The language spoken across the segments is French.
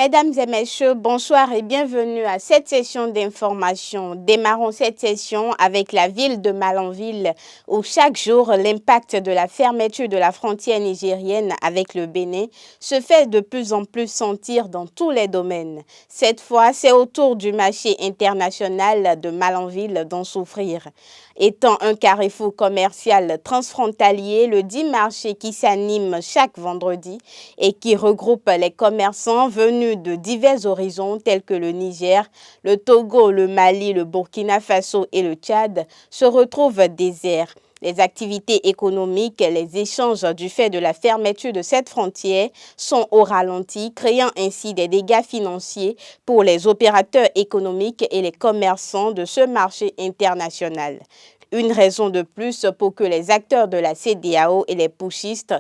Mesdames et messieurs, bonsoir et bienvenue à cette session d'information. Démarrons cette session avec la ville de Malanville où chaque jour l'impact de la fermeture de la frontière nigérienne avec le Bénin se fait de plus en plus sentir dans tous les domaines. Cette fois, c'est au tour du marché international de Malanville d'en souffrir. Étant un carrefour commercial transfrontalier, le dit marché qui s'anime chaque vendredi et qui regroupe les commerçants venus de divers horizons tels que le Niger, le Togo, le Mali, le Burkina Faso et le Tchad, se retrouvent déserts. Les activités économiques, les échanges du fait de la fermeture de cette frontière sont au ralenti, créant ainsi des dégâts financiers pour les opérateurs économiques et les commerçants de ce marché international. Une raison de plus pour que les acteurs de la CEDEAO et les putschistes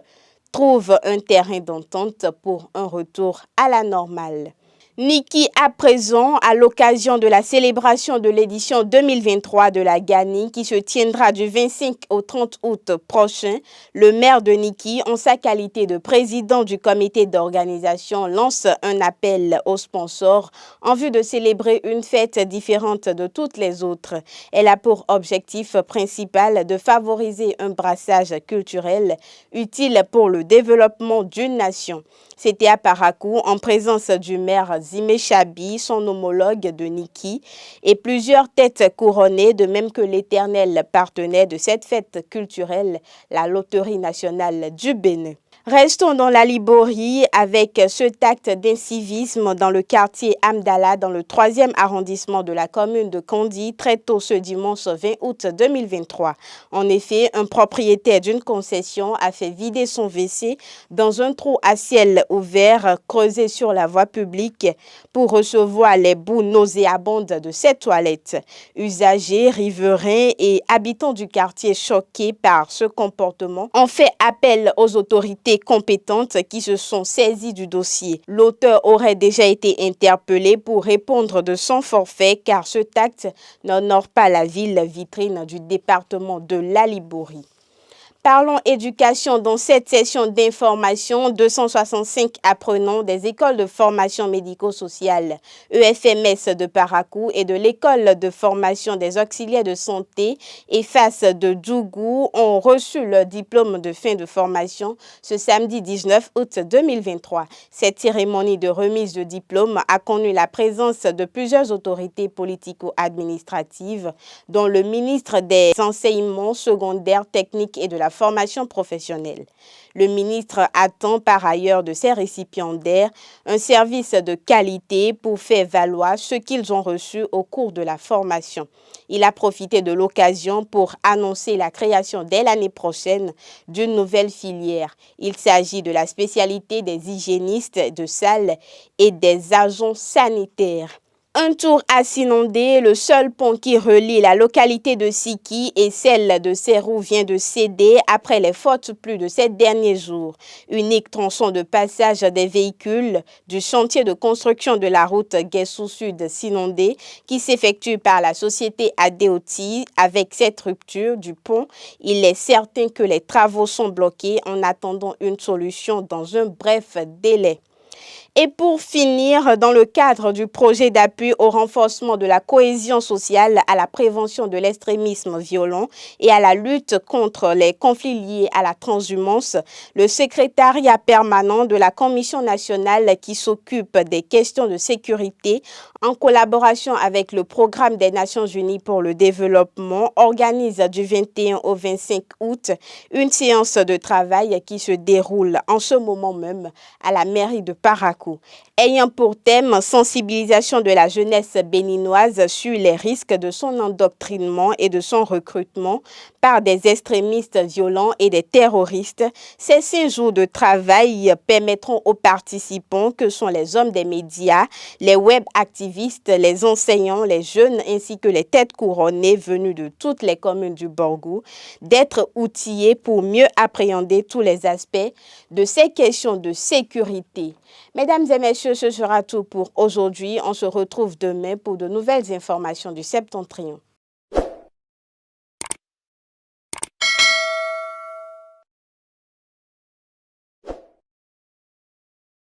trouvent un terrain d'entente pour un retour à la normale. Niki, à présent, à l'occasion de la célébration de l'édition 2023 de la GANI qui se tiendra du 25 au 30 août prochain, le maire de Niki, en sa qualité de président du comité d'organisation, lance un appel aux sponsors en vue de célébrer une fête différente de toutes les autres. Elle a pour objectif principal de favoriser un brassage culturel utile pour le développement d'une nation. C'était à Parakou, en présence du maire Zimé Chabi, son homologue de Niki, et plusieurs têtes couronnées, de même que l'éternel partenaire de cette fête culturelle, la Loterie nationale du Bénin. Restons dans la Liborie avec ce acte d'incivisme dans le quartier Amdala, dans le 3e arrondissement de la commune de Kondi, très tôt ce dimanche 20 août 2023. En effet, un propriétaire d'une concession a fait vider son WC dans un trou à ciel ouvert creusé sur la voie publique pour recevoir les boues nauséabondes de cette toilette. Usagers, riverains et habitants du quartier choqués par ce comportement ont fait appel aux autorités compétentes qui se sont saisies du dossier. L'auteur aurait déjà été interpellé pour répondre de son forfait car ce acte n'honore pas la ville vitrine du département de la Liborie. Parlons éducation dans cette session d'information. 265 apprenants des écoles de formation médico-sociale EFMS de Parakou et de l'école de formation des auxiliaires de santé EFAS de Djougou ont reçu leur diplôme de fin de formation ce samedi 19 août 2023. Cette cérémonie de remise de diplôme a connu la présence de plusieurs autorités politico-administratives, dont le ministre des Enseignements secondaires, techniques et de la formation professionnelle. Le ministre attend par ailleurs de ses récipiendaires un service de qualité pour faire valoir ce qu'ils ont reçu au cours de la formation. Il a profité de l'occasion pour annoncer la création dès l'année prochaine d'une nouvelle filière. Il s'agit de la spécialité des hygiénistes de salles et des agents sanitaires. Un tour à Sinondé, le seul pont qui relie la localité de Siki et celle de Serrou vient de céder après les fortes pluies de ces derniers jours. Unique tronçon de passage des véhicules du chantier de construction de la route Guessou-Sud-Sinondé qui s'effectue par la société Adeoti. Avec cette rupture du pont, il est certain que les travaux sont bloqués en attendant une solution dans un bref délai. Et pour finir, dans le cadre du projet d'appui au renforcement de la cohésion sociale, à la prévention de l'extrémisme violent et à la lutte contre les conflits liés à la transhumance, le secrétariat permanent de la Commission nationale qui s'occupe des questions de sécurité, en collaboration avec le Programme des Nations Unies pour le développement, organise du 21 au 25 août une séance de travail qui se déroule en ce moment même à la mairie de Parakou, ayant pour thème sensibilisation de la jeunesse béninoise sur les risques de son endoctrinement et de son recrutement par des extrémistes violents et des terroristes. Ces 5 jours de travail permettront aux participants, que sont les hommes des médias, les web activistes, les enseignants, les jeunes ainsi que les têtes couronnées venues de toutes les communes du Borgou, d'être outillés pour mieux appréhender tous les aspects de ces questions de sécurité. Mesdames et messieurs, ce sera tout pour aujourd'hui. On se retrouve demain pour de nouvelles informations du Septentrion.